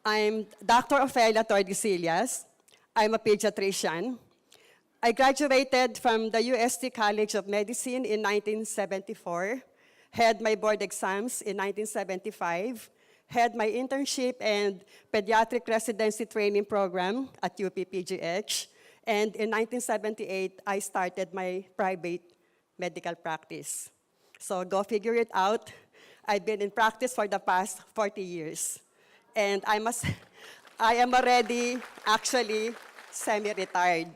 I'm Dr. Ofelia. I'm a pediatrician. I graduated from the UST College of Medicine in 1974, had my board exams in 1975, had my internship and pediatric residency training program at UPPGH, and in 1978, I started my private medical practice. So go figure it out. I've been in practice for the past 40 years. And I am already actually semi-retired.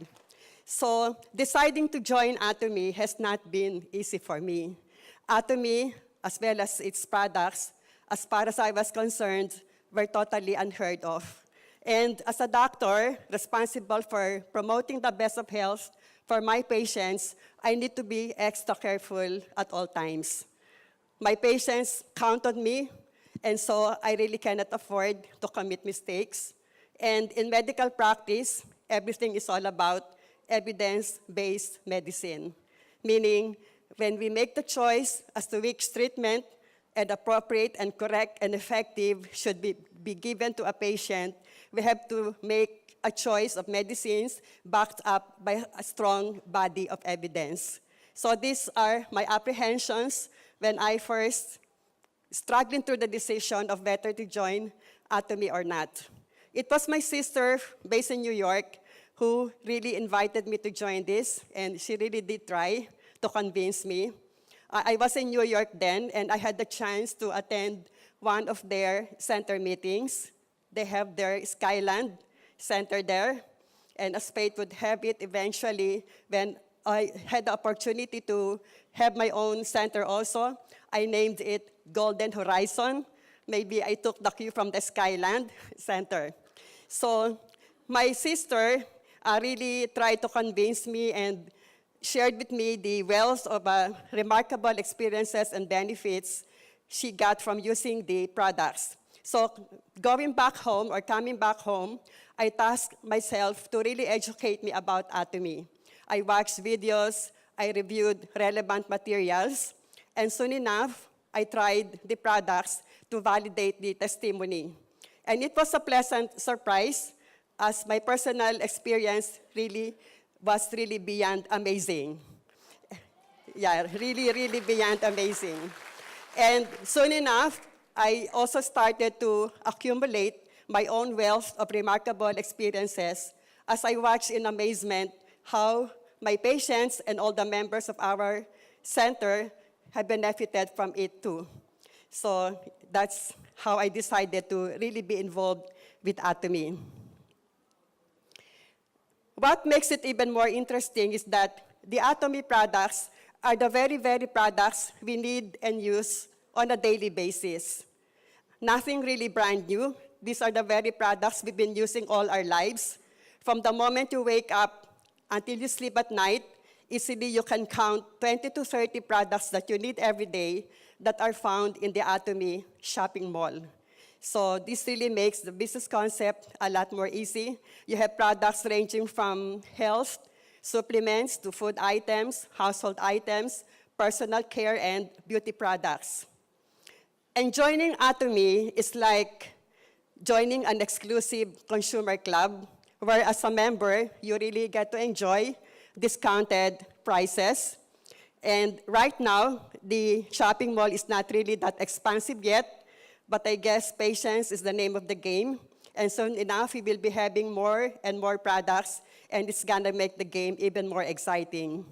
So deciding to join Atomy has not been easy for me. Atomy, as well as its products, as far as I was concerned, were totally unheard of. And as a doctor responsible for promoting the best of health for my patients, I need to be extra careful at all times. My patients count on me, and so I really cannot afford to commit mistakes. And in medical practice, everything is all about evidence-based medicine, meaning when we make the choice as to which treatment and appropriate and correct and effective should be given to a patient, we have to make a choice of medicines backed up by a strong body of evidence. So these are my apprehensions when I first struggling through the decision of whether to join Atomy or not. It was my sister based in New York who really invited me to join this, and she really did try to convince me. I was in New York then, and I had the chance to attend one of their center meetings. They have their Skyland Center there, and as fate would have it, eventually, when I had the opportunity to have my own center also, I named it Golden Horizon. Maybe I took the cue from the Skyland Center. So my sister really tried to convince me and shared with me the wealth of remarkable experiences and benefits she got from using the products. So going back home or coming back home, I tasked myself to really educate me about Atomy. I watched videos, I reviewed relevant materials, and soon enough, I tried the products to validate the testimony. And it was a pleasant surprise, as my personal experience was really beyond amazing. Yeah, really beyond amazing. And soon enough, I also started to accumulate my own wealth of remarkable experiences as I watched in amazement how my patients and all the members of our center have benefited from it too. So that's how I decided to really be involved with Atomy. What makes it even more interesting is that the Atomy products are the very products we need and use on a daily basis. Nothing really brand new. These are the very products we've been using all our lives. From the moment you wake up until you sleep at night, easily you can count 20 to 30 products that you need every day that are found in the Atomy shopping mall. So this really makes the business concept a lot more easy. You have products ranging from health, supplements, to food items, household items, personal care, and beauty products. And joining Atomy is like joining an exclusive consumer club, where as a member, you really get to enjoy discounted prices. And right now, the shopping mall is not really that expansive yet, but I guess patience is the name of the game. And soon enough, we will be having more and more products, and it's gonna make the game even more exciting.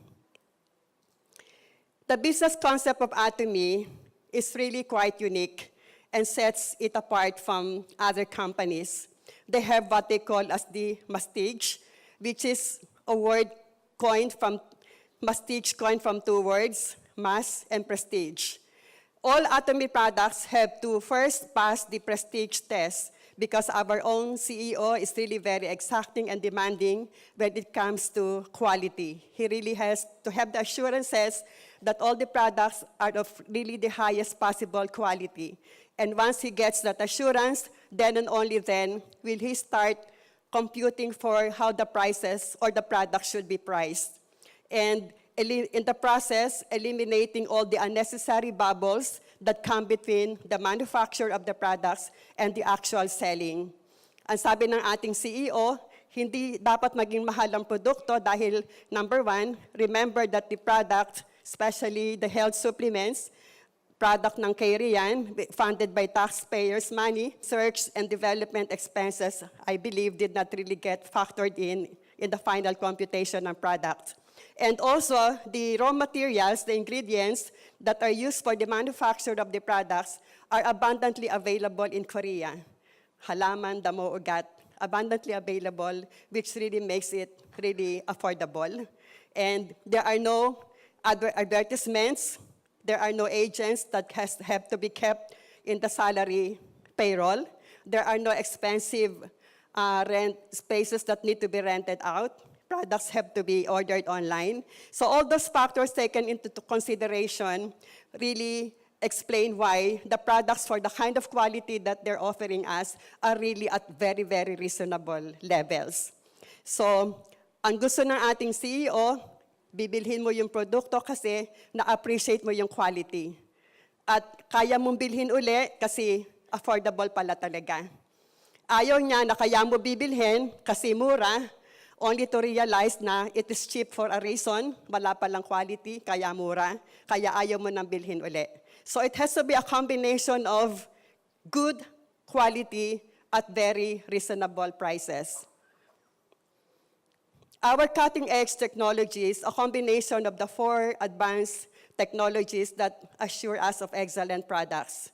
The business concept of Atomy is really quite unique and sets it apart from other companies. They have what they call as the mastige, which is a word coined from two words, mass and prestige. All Atomy products have to first pass the prestige test because our own CEO is really very exacting and demanding when it comes to quality. He really has to have the assurances that all the products are of really the highest possible quality. And once he gets that assurance, then and only then will he start computing for how the prices or the product should be priced. And in the process, eliminating all the unnecessary bubbles that come between the manufacture of the products and the actual selling. Ang sabi ng ating CEO, hindi dapat maging mahal ang produkto dahil, number one, remember that the product, especially the health supplements, product ng KAERI yan, funded by taxpayers' money, research and development expenses, I believe, did not really get factored in the final computation ng product. And also, the raw materials, the ingredients that are used for the manufacture of the products are abundantly available in Korea. Halaman, damo, ugat, abundantly available, which really makes it really affordable. And there are no advertisements, there are no agents that have to be kept in the salary payroll. There are no expensive rent spaces that need to be rented out. Products have to be ordered online. So all those factors taken into consideration really explain why the products for the kind of quality that they're offering us are really at very, very reasonable levels. So, ang gusto ng ating CEO, bibilhin mo yung produkto kasi na-appreciate mo yung quality. At kaya mong bilhin uli kasi affordable pala talaga. Ayaw niya na kaya mo bibilhin kasi mura, only to realize na it is cheap for a reason, wala palang quality, kaya mura, kaya ayaw mo nang bilhin uli. So it has to be a combination of good quality at very reasonable prices. Our cutting-edge technologies, a combination of the 4 advanced technologies that assure us of excellent products.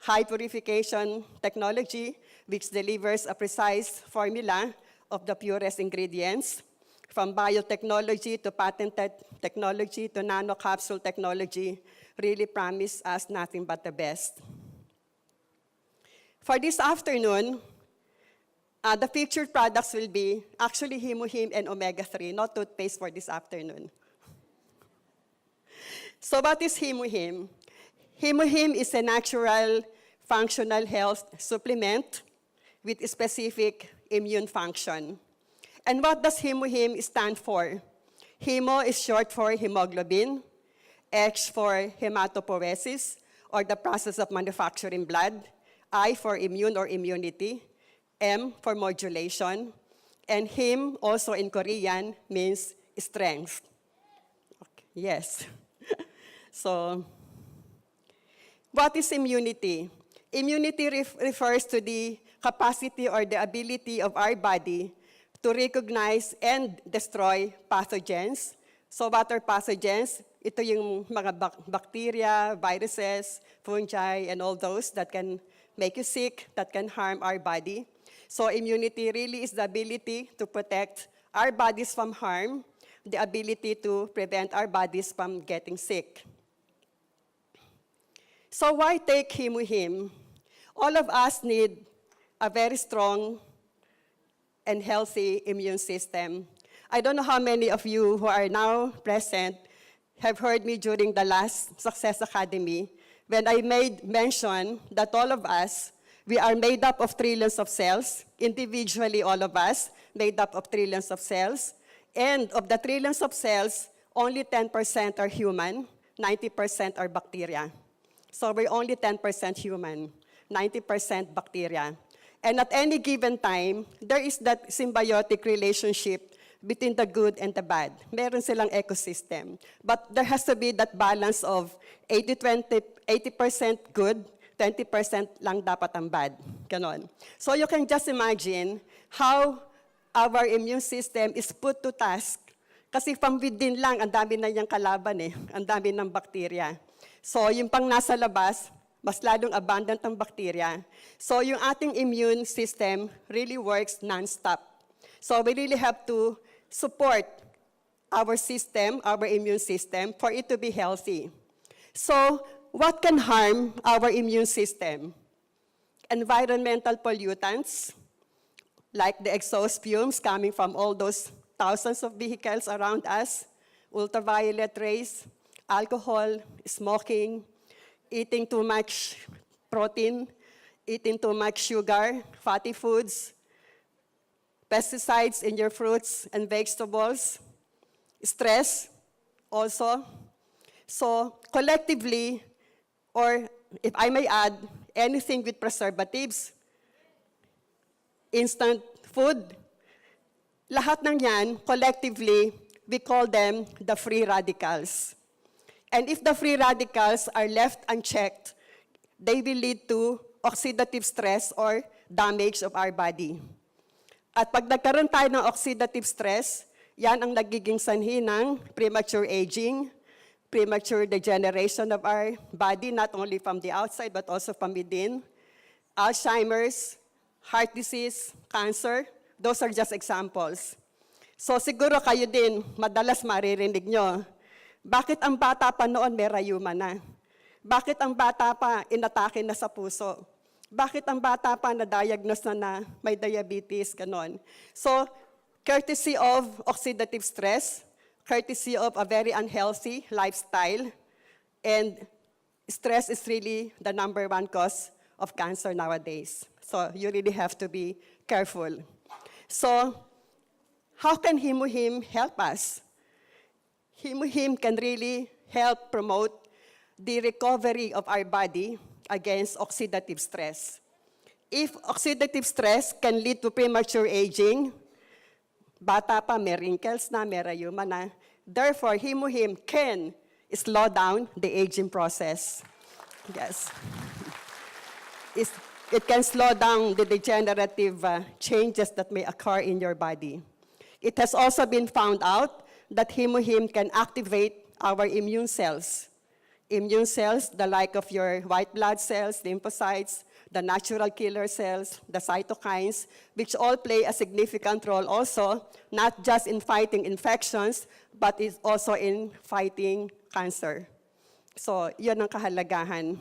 High purification technology, which delivers a precise formula of the purest ingredients, from biotechnology to patented technology to nanocapsule technology, really promise us nothing but the best. For this afternoon, the featured products will be actually Hemohim and Omega3, not toothpaste for this afternoon. So what is Hemohim? Hemohim is a natural functional health supplement with a specific immune function. And what does Hemohim stand for? Hemo is short for hemoglobin, H for hematopoiesis, or the process of manufacturing blood, I for immune or immunity, M for modulation, and Him also in Korean means strength. Okay. Yes. So, what is immunity? Immunity refers to the capacity or the ability of our body to recognize and destroy pathogens. So what are pathogens? Ito yung mga bacteria, viruses, fungi, and all those that can make you sick, that can harm our body. So immunity really is the ability to protect our bodies from harm, the ability to prevent our bodies from getting sick. So why take Hemohim? All of us need a very strong and healthy immune system. I don't know how many of you who are now present have heard me during the last Success Academy when I made mention that all of us, we are made up of trillions of cells, individually all of us, made up of trillions of cells, and of the trillions of cells, only 10% are human, 90% are bacteria. So we're only 10% human, 90% bacteria. And at any given time, there is that symbiotic relationship between the good and the bad. Meron silang ecosystem. But there has to be that balance of 80% good, 20% lang dapat ang bad. Ganon. So you can just imagine how our immune system is put to task. Kasi from within lang, ang dami na niyang kalaban eh. Ang dami ng bacteria. So yung pang nasa labas, mas lalong abundant ang bacteria. So yung ating immune system really works non-stop. So we really have to support our system, our immune system, for it to be healthy. So what can harm our immune system? Environmental pollutants, like the exhaust fumes coming from all those thousands of vehicles around us, ultraviolet rays, alcohol, smoking, eating too much protein, eating too much sugar, fatty foods, pesticides in your fruits and vegetables, stress also. So collectively, or if I may add, anything with preservatives, instant food. Lahat ng yan, collectively, we call them the free radicals. And if the free radicals are left unchecked, they will lead to oxidative stress or damage of our body. At pag nagkaroon tayo ng oxidative stress, yan ang nagiging sanhi ng premature aging, premature degeneration of our body, not only from the outside but also from within. Alzheimer's, heart disease, cancer, those are just examples. So siguro kayo din, madalas maririnig nyo, bakit ang bata pa noon may rayuma na? Bakit ang bata pa inatake na sa puso? Bakit ang bata pa na-diagnose na may diabetes, ganon? So, courtesy of oxidative stress, courtesy of a very unhealthy lifestyle, and stress is really the #1 cause of cancer nowadays. So, you really have to be careful. So, how can Hemohim help us? Hemohim can really help promote the recovery of our body against oxidative stress. If oxidative stress can lead to premature aging, bata pa, may wrinkles na, may rayuma na. Therefore, Hemohim can slow down the aging process. Yes. It can slow down the degenerative changes that may occur in your body. It has also been found out that Hemohim can activate our immune cells. Immune cells, the like of your white blood cells, lymphocytes, the natural killer cells, the cytokines, which all play a significant role also, not just in fighting infections, but is also in fighting cancer. So, yun ang kahalagahan.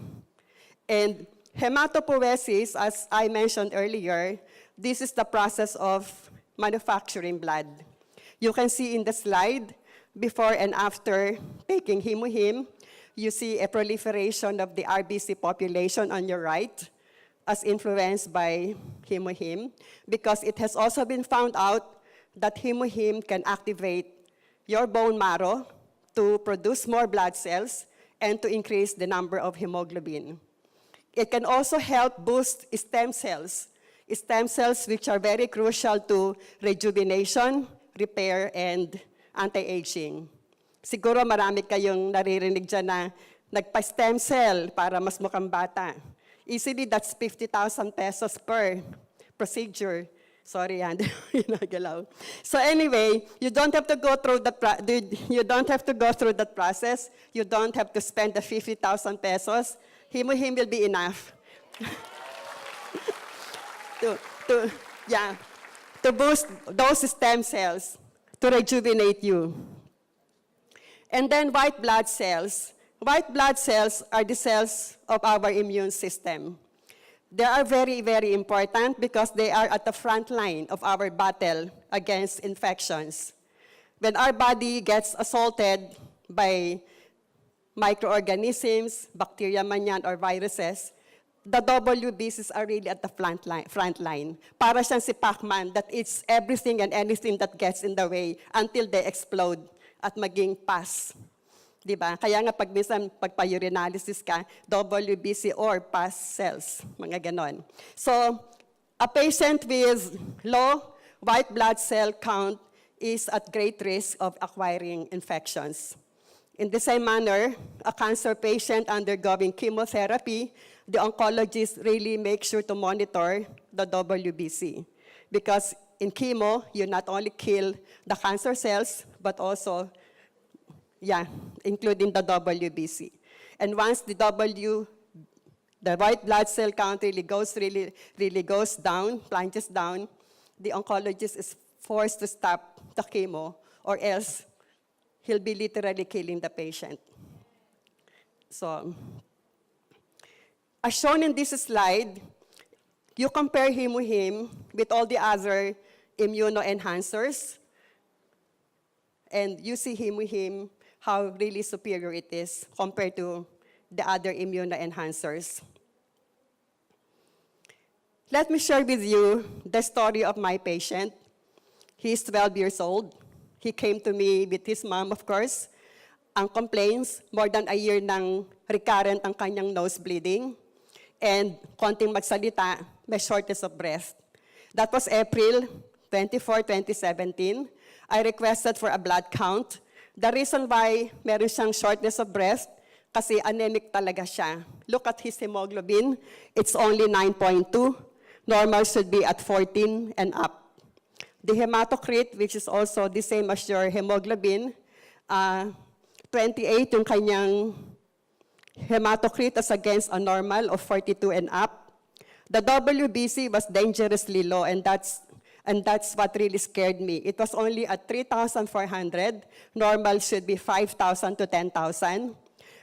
And hematopoiesis, as I mentioned earlier, this is the process of manufacturing blood. You can see in the slide, before and after taking Hemohim, you see a proliferation of the RBC population on your right, as influenced by Hemohim, because it has also been found out that Hemohim can activate your bone marrow to produce more blood cells and to increase the number of hemoglobin. It can also help boost stem cells which are very crucial to rejuvenation, repair, and anti-aging. Siguro marami kayong naririnig dyan na nagpa-stem cell para mas mukhang bata. Easily, that's 50,000 pesos per procedure. Sorry, yan, ginagalaw. So anyway, you don't have to go through that process. You don't have to spend the 50,000 pesos. Hemohim will be enough. to boost those stem cells, to rejuvenate you. And then white blood cells. White blood cells are the cells of our immune system. They are very, very important because they are at the front line of our battle against infections. When our body gets assaulted by microorganisms, bacteria man yan, or viruses, the WBCs are really at the front line. Para siyang si Pac-Man that eats everything and anything that gets in the way until they explode at maging pus. Diba? Kaya nga pag minsan pagpa-urinalysis ka, WBC or pus cells, mga ganon. So, a patient with low white blood cell count is at great risk of acquiring infections. In the same manner, a cancer patient undergoing chemotherapy, the oncologist really makes sure to monitor the WBC. Because in chemo, you not only kill the cancer cells, but also, including the WBC. And once the white blood cell count really goes down, plunges down, the oncologist is forced to stop the chemo, or else he'll be literally killing the patient. So, as shown in this slide, you compare Hemohim with all the other immunoenhancers, and you see Hemohim, how really superior it is compared to the other immunoenhancers. Let me share with you the story of my patient. He's 12 years old. He came to me with his mom, of course. Ang complaints, more than a year nang recurrent ang kanyang nose bleeding, and konting magsalita, may shortness of breath. That was April 24, 2017. I requested for a blood count. The reason why meron siyang shortness of breath, kasi anemic talaga siya. Look at his hemoglobin. It's only 9.2. Normal should be at 14 and up. The hematocrit, which is also the same as your hemoglobin, 28 yung kanyang hematocrit as against a normal of 42 and up. The WBC was dangerously low, and that's what really scared me. It was only at 3,400. Normal should be 5,000 to 10,000.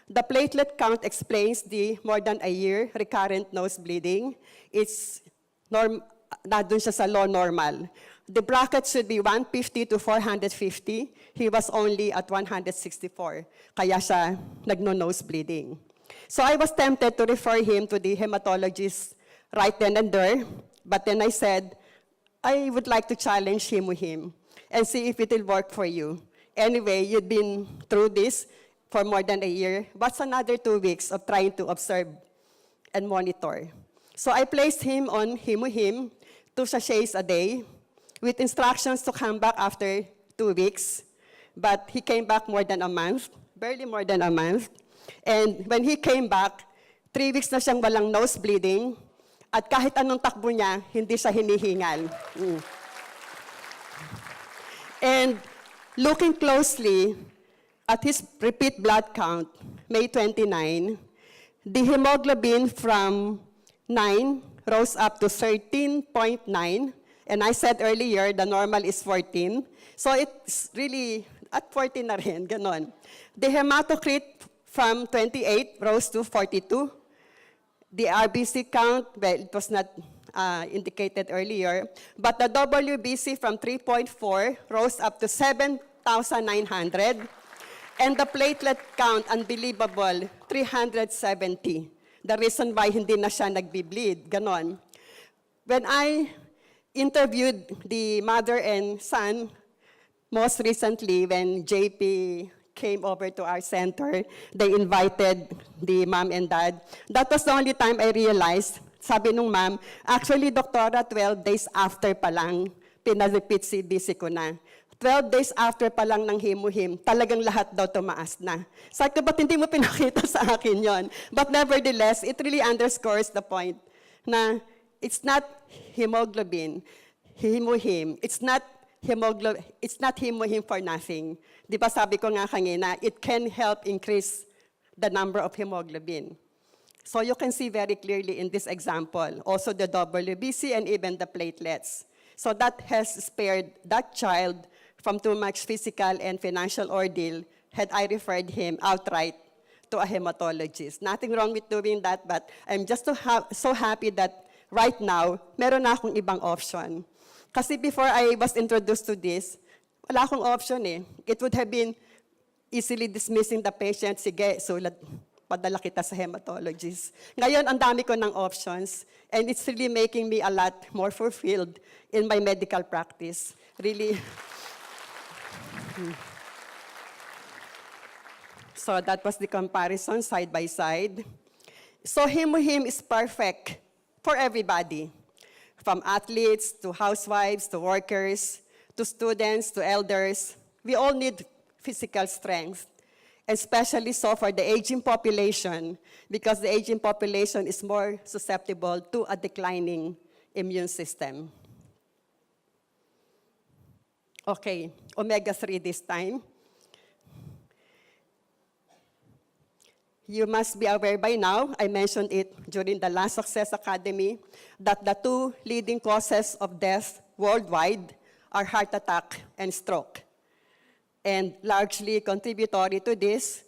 The platelet count explains the more than a year recurrent nose bleeding. It's nandun siya sa low normal. The bracket should be 150 to 450. He was only at 164. Kaya siya nagno-nose bleeding. So I was tempted to refer him to the hematologist right then and there. But then I said, I would like to challenge Hemohim and see if it will work for you. Anyway, you've been through this for more than a year. What's another 2 weeks of trying to observe and monitor? So I placed him on Hemohim, 2 sachets a day, with instructions to come back after 2 weeks. But he came back more than a month, barely more than a month. And when he came back, 3 weeks na siyang walang nose bleeding, at kahit anong takbo niya, hindi siya hinihingal. And looking closely at his repeat blood count, May 29, the hemoglobin from 9 rose up to 13.9. And I said earlier, the normal is 14. So it's really at 14 na rin, ganon. The hematocrit from 28 rose to 42. The RBC count, well, it was not indicated earlier, but the WBC from 3.4 rose up to 7,900. And the platelet count, unbelievable, 370. The reason why hindi na siya nagbi-bleed, ganon. When I interviewed the mother and son, most recently when JP came over to our center, they invited the mom and dad. That was the only time I realized, sabi nung mom, actually, doktora, 12 days after pa lang, pina-repeat CBC ko na. 12 days after pa lang ng Hemohim, talagang lahat daw tumaas na. Sabi ko, ba't hindi mo pinakita sa akin yon? But nevertheless, it really underscores the point na it's not hemoglobin, Hemohim. It's not Hemohim for nothing. Di ba sabi ko nga kanina, it can help increase the number of hemoglobin. So you can see very clearly in this example, also the WBC and even the platelets. So that has spared that child from too much physical and financial ordeal had I referred him outright to a hematologist. Nothing wrong with doing that, but I'm just so happy that right now, meron na akong ibang option. Kasi before I was introduced to this, wala akong option eh. It would have been easily dismissing the patient, sige, sulat, padala kita sa hematologist. Ngayon, ang dami ko ng options, and it's really making me a lot more fulfilled in my medical practice. Really. So that was the comparison side by side. So Hemohim is perfect for everybody, from athletes to housewives to workers, to students, to elders. We all need physical strength, especially so for the aging population, because the aging population is more susceptible to a declining immune system. Okay, omega-3 this time. You must be aware by now, I mentioned it during the last Success Academy, that the 2 leading causes of death worldwide are heart attack and stroke. And largely contributory to this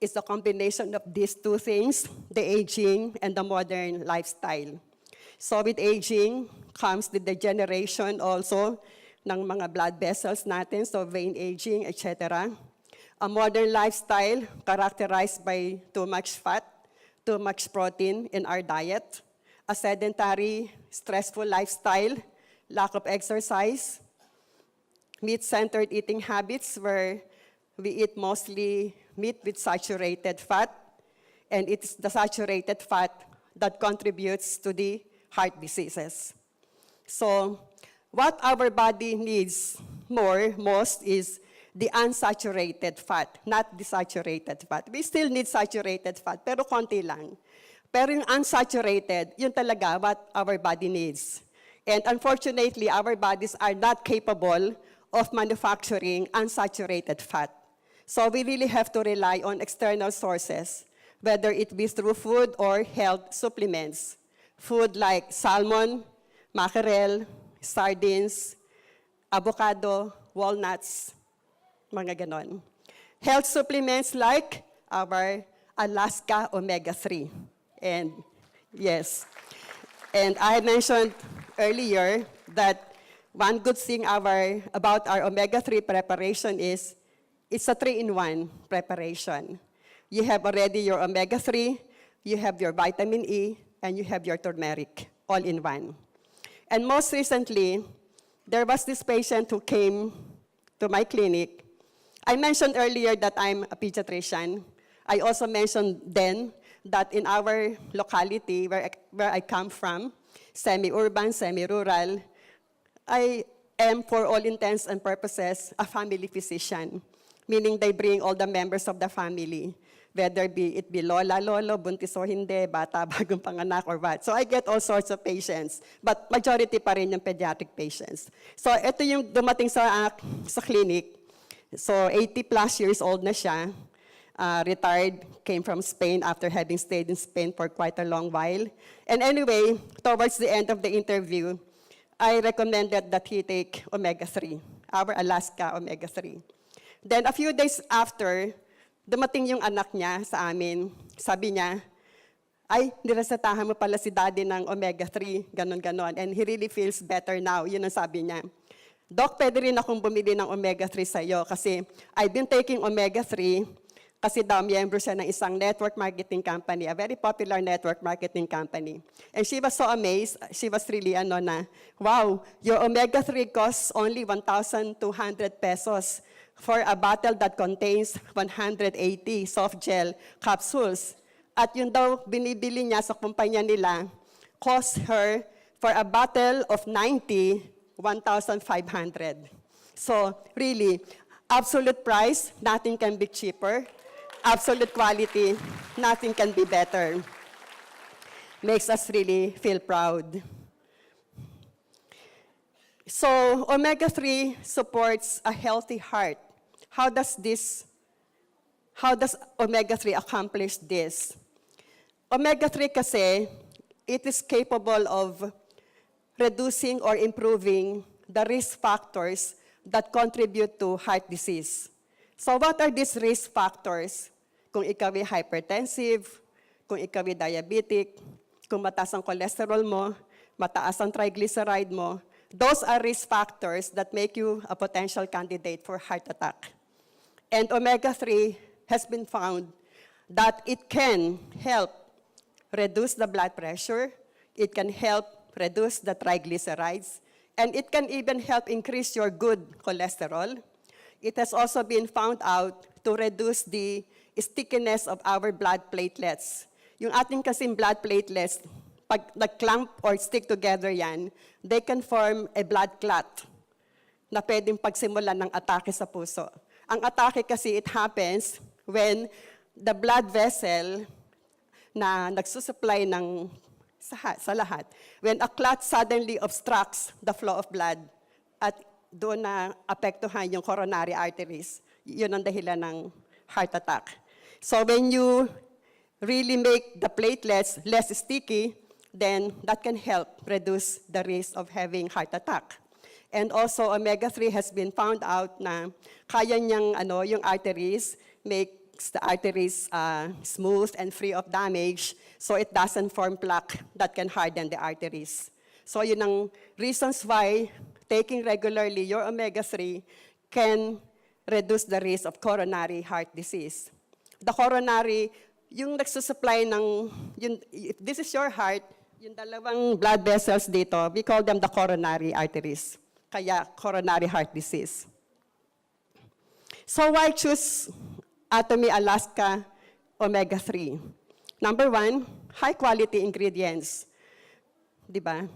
is the combination of these 2 things, the aging and the modern lifestyle. So with aging comes the degeneration also ng mga blood vessels natin, so vein aging, etc. A modern lifestyle characterized by too much fat, too much protein in our diet, a sedentary, stressful lifestyle, lack of exercise, meat-centered eating habits where we eat mostly meat with saturated fat, and it's the saturated fat that contributes to the heart diseases. So what our body needs most is the unsaturated fat, not the saturated fat. We still need saturated fat, pero konti lang. Pero yung unsaturated, yun talaga what our body needs. And unfortunately, our bodies are not capable of manufacturing unsaturated fat. So we really have to rely on external sources, whether it be through food or health supplements. Food like salmon, mackerel, sardines, avocado, walnuts, mga ganon. Health supplements like our Alaska Omega3. And yes, and I mentioned earlier that one good thing about our omega-3 preparation is it's a 3-in-1 preparation. You have already your omega-3, you have your vitamin E, and you have your turmeric, all in one. And most recently, there was this patient who came to my clinic. I mentioned earlier that I'm a pediatrician. I also mentioned then that in our locality, where I come from, semi-urban, semi-rural, I am, for all intents and purposes, a family physician, meaning they bring all the members of the family, whether it be lola, lolo, buntis o hindi, bata, bagong panganak, or what. So I get all sorts of patients, but majority pa rin yung pediatric patients. So ito yung dumating sa clinic. So 80 plus years old na siya, retired, came from Spain after having stayed in Spain for quite a long while. And anyway, towards the end of the interview, I recommended that he take omega-3, our Alaska omega-3. Then a few days after, dumating yung anak niya sa amin. Sabi niya, ay, niresetahan mo pala si daddy ng omega-3, ganon-ganon. And he really feels better now. Yun ang sabi niya. Doc, pwede rin akong bumili ng omega-3 sa'yo kasi I've been taking omega-3 kasi daw miyembro siya ng isang network marketing company, a very popular network marketing company. And she was so amazed. She was really wow, your omega-3 costs only 1,200 pesos for a bottle that contains 180 soft gel capsules. At yun daw binibili niya sa kumpanya nila, cost her for a bottle of 90, 1,500. So really, absolute price, nothing can be cheaper. Absolute quality, nothing can be better. Makes us really feel proud. So omega-3 supports a healthy heart. How does omega-3 accomplish this? Omega-3 kasi, it is capable of reducing or improving the risk factors that contribute to heart disease. So what are these risk factors? Kung ikaw ay hypertensive, kung ikaw ay diabetic, kung mataas ang cholesterol mo, mataas ang triglyceride mo, those are risk factors that make you a potential candidate for heart attack. And omega-3 has been found that it can help reduce the blood pressure, it can help reduce the triglycerides, and it can even help increase your good cholesterol. It has also been found out to reduce the stickiness of our blood platelets. Yung ating kasing blood platelets, pag nag-clump or stick together yan, they can form a blood clot na pwedeng pagsimulan ng atake sa puso. Ang atake kasi, it happens when the blood vessel na nagsusupply ng sa lahat, when a clot suddenly obstructs the flow of blood at doon na apektuhan yung coronary arteries, yun ang dahilan ng heart attack. So when you really make the platelets less sticky, then that can help reduce the risk of having heart attack. And also, omega-3 has been found out na kaya niyang yung arteries, makes the arteries smooth and free of damage, so it doesn't form plaque that can harden the arteries. So yun ang reasons why taking regularly your omega-3 can reduce the risk of coronary heart disease. The coronary, yung nagsusupply if this is your heart, yung dalawang blood vessels dito, we call them the coronary arteries. Kaya coronary heart disease. So why choose Atomy Alaska Omega-3? Number one, high quality ingredients. Diba?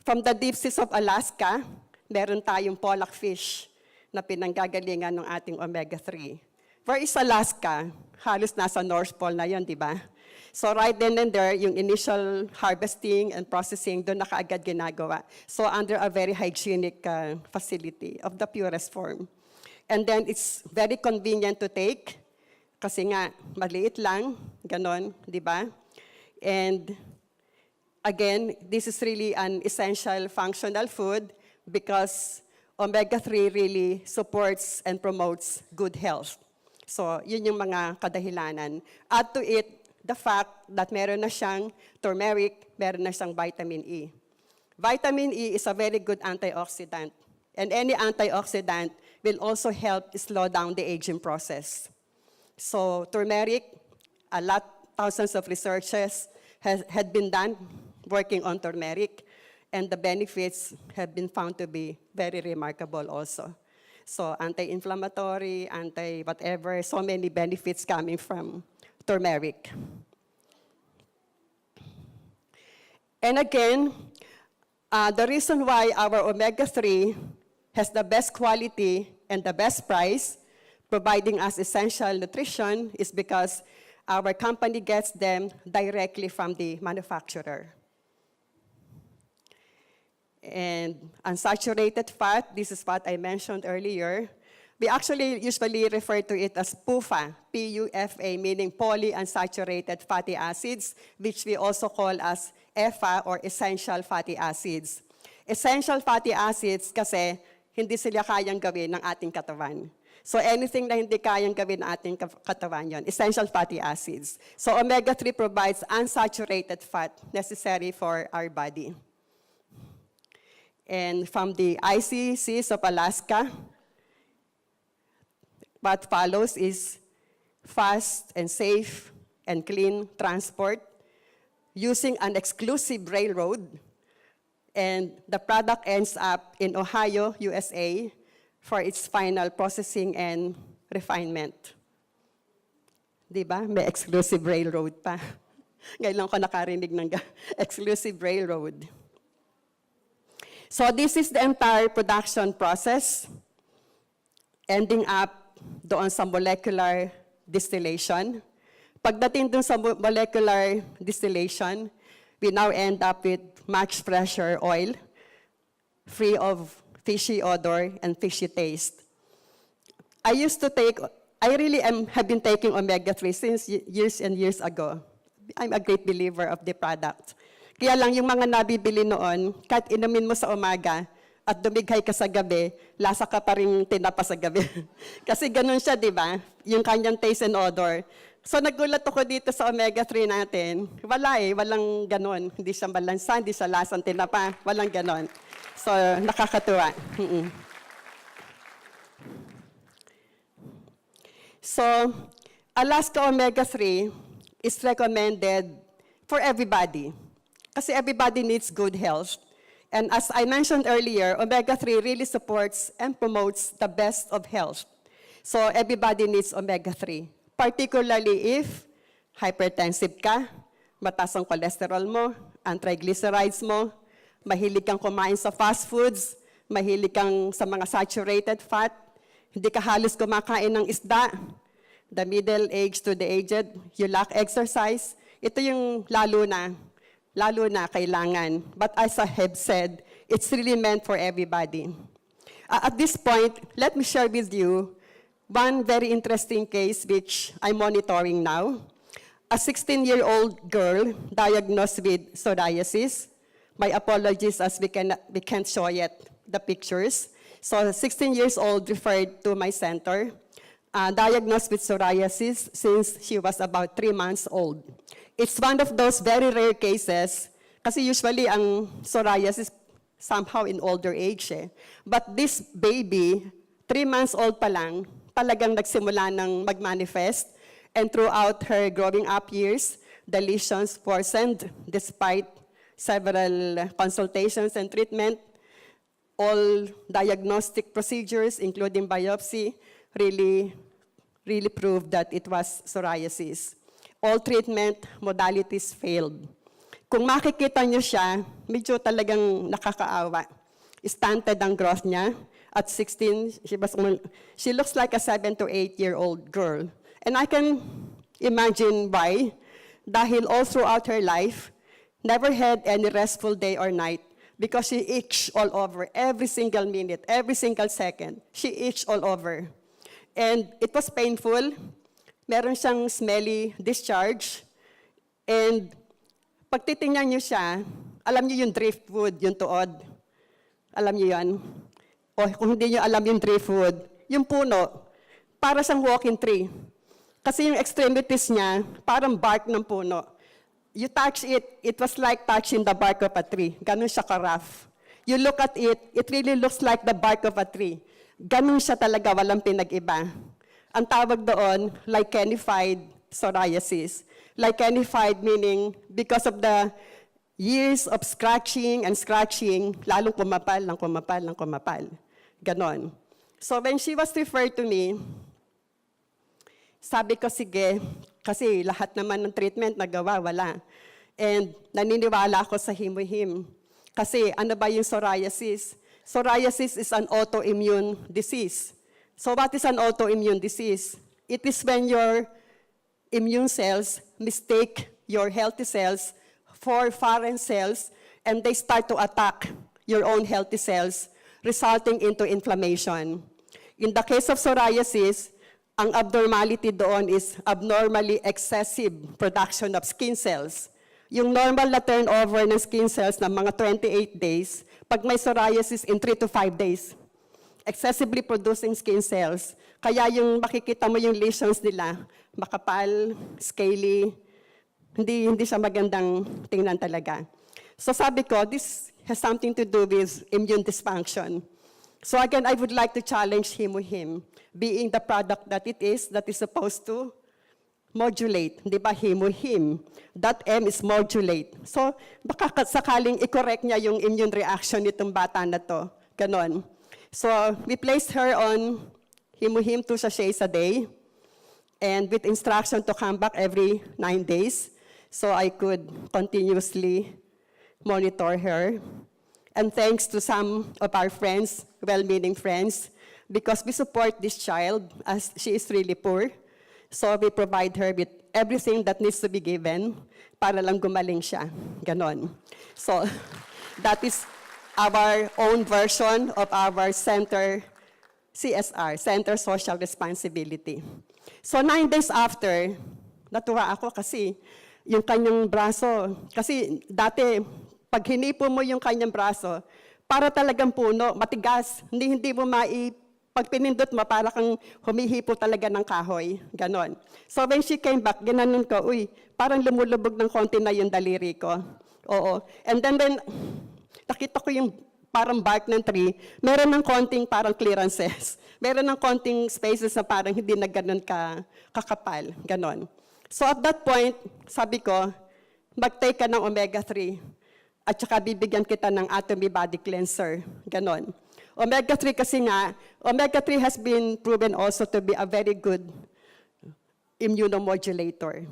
From the deep seas of Alaska, meron tayong pollock fish na pinanggagalingan ng ating omega-3. Where is Alaska? Halos nasa North Pole na yon, di ba? So right then and there, yung initial harvesting and processing, doon na kaagad ginagawa. So under a very hygienic facility of the purest form. And then it's very convenient to take, kasi nga, maliit lang, ganon, di ba? And again, this is really an essential functional food because omega-3 really supports and promotes good health. So yun yung mga kadahilanan. Add to it, the fact that meron na siyang turmeric, meron na siyang vitamin E. Vitamin E is a very good antioxidant. And any antioxidant will also help slow down the aging process. So turmeric, thousands of researchers had been done working on turmeric, and the benefits have been found to be very remarkable also. So anti-inflammatory, anti-whatever, so many benefits coming from turmeric. And again, the reason why our omega-3 has the best quality and the best price, providing us essential nutrition, is because our company gets them directly from the manufacturer. And unsaturated fat, this is what I mentioned earlier. We actually usually refer to it as PUFA, P-U-F-A, meaning polyunsaturated fatty acids, which we also call as EFA or essential fatty acids. Essential fatty acids kasi hindi sila kayang gawin ng ating katawan. So anything na hindi kayang gawin ng ating katawan yon, essential fatty acids. So omega-3 provides unsaturated fat necessary for our body. And from the icy seas of Alaska, what follows is fast and safe and clean transport using an exclusive railroad. And the product ends up in Ohio, USA, for its final processing and refinement. Diba? May exclusive railroad pa. Ngayon lang ko nakarinig ng exclusive railroad. So this is the entire production process, ending up doon sa molecular distillation. Pagdating doon sa molecular distillation, we now end up with much fresher oil, free of fishy odor and fishy taste. I have been taking omega-3 since years and years ago. I'm a great believer of the product. Kaya lang yung mga nabibili noon, kahit inumin mo sa umaga at dumighay ka sa gabi, lasa ka pa rin tinapa sa gabi. Kasi ganun siya, di ba? Yung kanyang taste and odor. So nagulat ako dito sa omega-3 natin. Walang ganon. Hindi siya balansa, hindi siya lasang tinapa. Walang ganon. So nakakatuwa. So Alaska omega-3 is recommended for everybody. Kasi everybody needs good health. And as I mentioned earlier, omega-3 really supports and promotes the best of health. So everybody needs omega-3, particularly if hypertensive ka, mataas ang cholesterol mo, ang triglycerides mo, mahilig kang kumain sa fast foods, mahilig kang sa mga saturated fat, hindi ka halos kumakain ng isda, the middle age to the aged, you lack exercise, ito yung lalo na kailangan. But as I have said, it's really meant for everybody. At this point, let me share with you one very interesting case which I'm monitoring now. A 16-year-old girl diagnosed with psoriasis. My apologies as we can't show yet the pictures. So 16 years old referred to my center, diagnosed with psoriasis since she was about 3 months old. It's one of those very rare cases, kasi usually ang psoriasis somehow in older age eh. But this baby, 3 months old pa lang, talagang nagsimula ng mag-manifest, and throughout her growing up years, the lesions worsened despite several consultations and treatment. All diagnostic procedures, including biopsy, really proved that it was psoriasis. All treatment modalities failed. kung makikita niyo siya, medyo talagang nakakaawa. Stunted ang growth niya. At 16, she looks like a 7 to 8-year-old girl. And I can imagine why. Dahil all throughout her life, never had any restful day or night because she itched all over, every single minute, every single second. She itched all over. And it was painful. Meron siyang smelly discharge. And pag titingnan niyo siya, alam niyo yung driftwood, yung tuod. Alam niyo yan? O kung hindi niyo alam yung driftwood, yung puno, para siyang walking tree. Kasi yung extremities niya, parang bark ng puno. You touch it, it was like touching the bark of a tree. Ganun siya ka-rough. You look at it, it really looks like the bark of a tree. Ganun siya talaga, walang pinag-iba. Ang tawag doon, lichenified psoriasis. Lichenified meaning because of the years of scratching and scratching, lalong kumapal, ng kumapal, ng kumapal. Ganon. So when she was referred to me, sabi ko, sige, kasi lahat naman ng treatment nagawa, wala. And naniniwala ako sa Hemohim. Kasi ano ba yung psoriasis? Psoriasis is an autoimmune disease. So what is an autoimmune disease? It is when your immune cells mistake your healthy cells for foreign cells, and they start to attack your own healthy cells, resulting into inflammation. In the case of psoriasis, ang abnormality doon is abnormally excessive production of skin cells. Yung normal na turnover ng skin cells ng mga 28 days, pag may psoriasis in 3 to 5 days. Excessively producing skin cells. Kaya yung makikita mo yung lesions nila, makapal, scaly, hindi siya magandang tingnan talaga. So sabi ko, this has something to do with immune dysfunction. So again, I would like to challenge Hemohim, being the product that it is supposed to modulate. Di ba, Hemohim? That M is modulate. So baka sakaling i-correct niya yung immune reaction nitong bata na to. Ganon. So we placed her on Hemohim 2 sachets a day, and with instruction to come back every 9 days, so I could continuously monitor her. And thanks to some of our friends, well-meaning friends, because we support this child as she is really poor. So we provide her with everything that needs to be given para lang gumaling siya. Ganon. So that is our own version of our center, CSR, Center Social Responsibility. So 9 days after, natuwa ako kasi yung kanyang braso, kasi dati, pag hinipo mo yung kanyang braso, para talagang puno, matigas. Hindi mo pag pinindot mo, para kang humihipo talaga ng kahoy. Ganon. So when she came back, ginanon ko, uy, parang lumulubog ng konti na yung daliri ko. Oo. And then nakita ko yung parang bark ng tree, meron ng konting parang clearances. Meron ng konting spaces na parang hindi na ganon kakapal. Ganon. So at that point, sabi ko, mag-take ka ng omega-3. At saka bibigyan kita ng Atomy body cleanser. Ganon. Omega-3 kasi nga, omega-3 has been proven also to be a very good immunomodulator.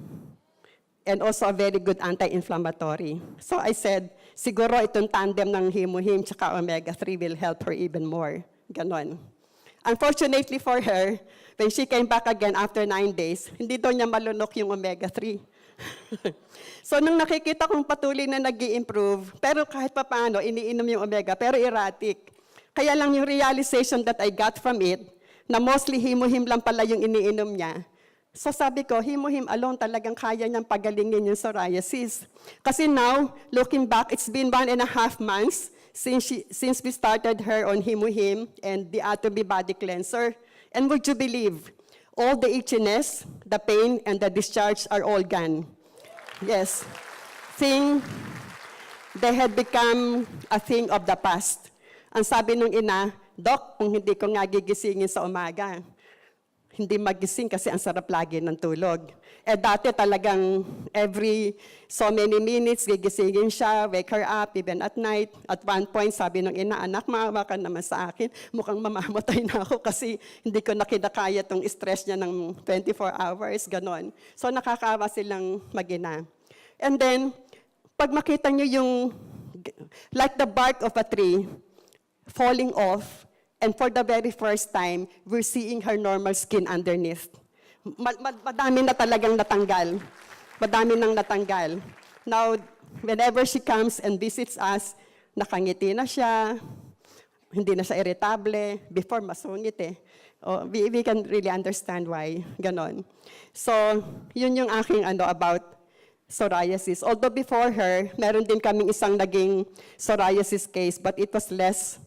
And also a very good anti-inflammatory. So I said, siguro itong tandem ng Hemohim tsaka omega-3 will help her even more. Ganon. Unfortunately for her, when she came back again after 9 days, hindi daw niya malunok yung omega-3. So nung nakikita kong patuloy na nag-i-improve, pero kahit pa paano, iniinom yung omega, pero erratic. Kaya lang yung realization that I got from it, na mostly Hemohim lang pala yung iniinom niya. So sabi ko, Hemohim alone talagang kaya niyang pagalingin yung psoriasis. Kasi now, looking back, it's been 1.5 months since we started her on Hemohim and the Atomy body cleanser. And would you believe, all the itchiness, the pain, and the discharge are all gone. Yes. They had become a thing of the past. Ang sabi nung ina, Doc, kung hindi ko nga gigisingin sa umaga, hindi magising kasi ang sarap lagi ng tulog. Eh dati talagang every so many minutes, gigisingin siya, wake her up, even at night. At one point, sabi nung ina, anak, maawa ka naman sa akin. Mukhang mamamatay na ako kasi hindi ko na kinakaya tong stress niya ng 24 hours, ganon. So nakakaawa silang mag-ina. And then, pag makita nyo yung, like the bark of a tree, falling off, and for the very first time, we're seeing her normal skin underneath. Madami na talagang natanggal. Madami nang natanggal. Now, whenever she comes and visits us, nakangiti na siya, hindi na siya irritable. Before, masungit eh. Oh, we can really understand why, ganon. So, yun yung aking about psoriasis. Although before her, meron din kaming isang naging psoriasis case, but it was less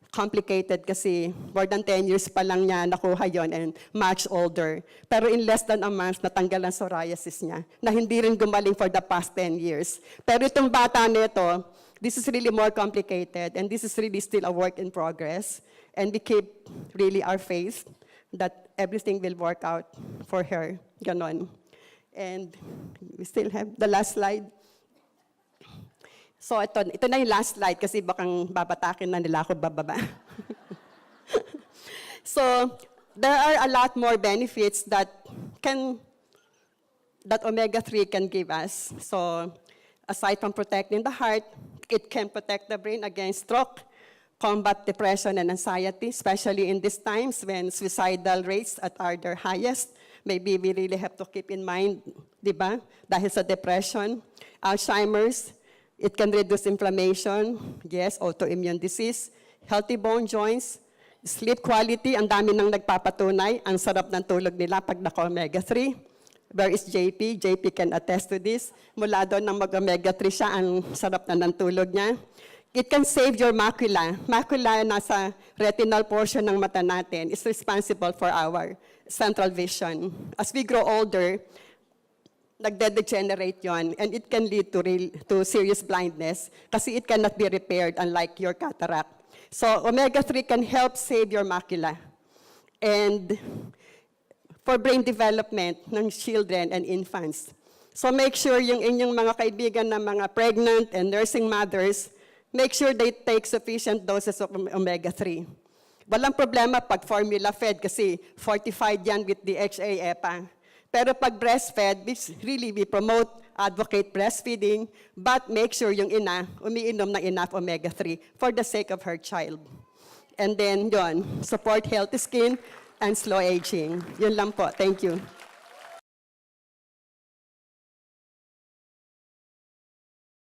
complicated kasi more than 10 years pa lang niya nakuha yon and much older. Pero in less than a month, natanggal ang psoriasis niya, na hindi rin gumaling for the past 10 years. Pero itong bata nito, this is really more complicated, and this is really still a work in progress. And we keep really our faith that everything will work out for her. Ganon. And we still have the last slide. So ito na yung last slide kasi bakang babatakin na nila ako bababa. So there are a lot more benefits that omega-3 can give us. So aside from protecting the heart, it can protect the brain against stroke, combat depression and anxiety, especially in these times when suicidal rates are their highest. Maybe we really have to keep in mind, di ba? Dahil sa depression, Alzheimer's, it can reduce inflammation, yes, autoimmune disease, healthy bone joints, sleep quality, ang dami nang nagpapatunay, ang sarap ng tulog nila pag naka-omega-3. Where is JP? JP can attest to this. Mula doon ng mag-omega-3 siya, ang sarap na ng tulog niya. It can save your macula. Macula nasa retinal portion ng mata natin is responsible for our central vision. As we grow older, nagde-degenerate yon, and it can lead to serious blindness kasi it cannot be repaired unlike your cataract. So omega-3 can help save your macula. And for brain development ng children and infants. So make sure yung inyong mga kaibigan na mga pregnant and nursing mothers, make sure they take sufficient doses of omega-3. Walang problema pag formula fed kasi fortified yan with DHA, EPA. Pero pag breastfed, we promote, advocate breastfeeding, but make sure yung ina umiinom ng enough omega-3 for the sake of her child. And then, support healthy skin and slow aging. Yun lang po. Thank you.